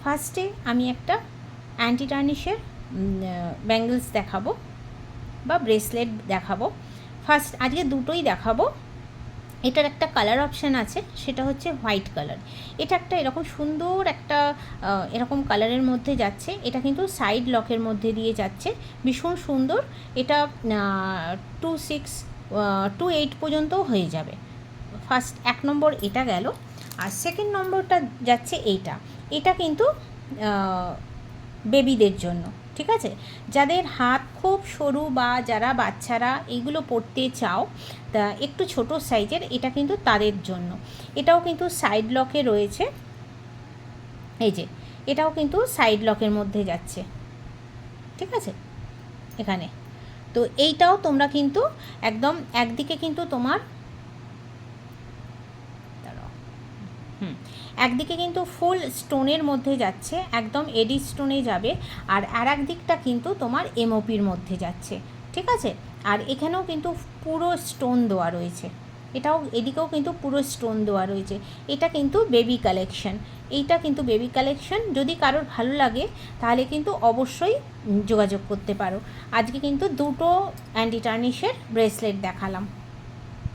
ফার্স্টে আমি একটা অ্যান্টি টার্নিশের ব্যাঙ্গলস দেখাবো বা ব্রেসলেট দেখাবো। ফার্স্ট আজকে দুটোই দেখাবো। এটার একটা কালার অপশান আছে, সেটা হচ্ছে হোয়াইট কালার। এটা একটা এরকম সুন্দর একটা এরকম কালারের মধ্যে যাচ্ছে। এটা কিন্তু সাইড লকের মধ্যে দিয়ে যাচ্ছে, ভীষণ সুন্দর। এটা 2.8 পর্যন্তও হয়ে যাবে। ফার্স্ট 1 নম্বর এটা গেল। আর সেকেন্ড নম্বরটা যাচ্ছে এইটা। এটা কিন্তু বেবিদের জন্য, ঠিক আছে? যাদের হাত খুব সরু বা যারা বাচ্চারা এইগুলো পরতে চাও, তা একটু ছোট সাইজের, এটা কিন্তু তাদের জন্য। এটাও কিন্তু সাইড লকে রয়েছে, এই যে এটাও কিন্তু সাইড লকের মধ্যে যাচ্ছে, ঠিক আছে এখানে। তো এইটাও তোমরা কিন্তু একদম একদিকে কিন্তু তোমার একদিকে কিন্তু ফুল স্টোনের মধ্যে যাচ্ছে, একদম এডি স্টোনে যাবে। আর এক দিকটা কিন্তু তোমার এমওপির মধ্যে যাচ্ছে, ঠিক আছে? আর এখানেও কিন্তু পুরো স্টোন দেওয়া রয়েছে, এটাও এদিকেও কিন্তু পুরো স্টোন দেওয়া রয়েছে। এটা কিন্তু বেবি কালেকশন, এইটা কিন্তু বেবি কালেকশন। যদি কারোর ভালো লাগে তাহলে কিন্তু অবশ্যই যোগাযোগ করতে পারো। আজকে কিন্তু দুটো অ্যান্টি টার্নিশের ব্রেসলেট দেখালাম।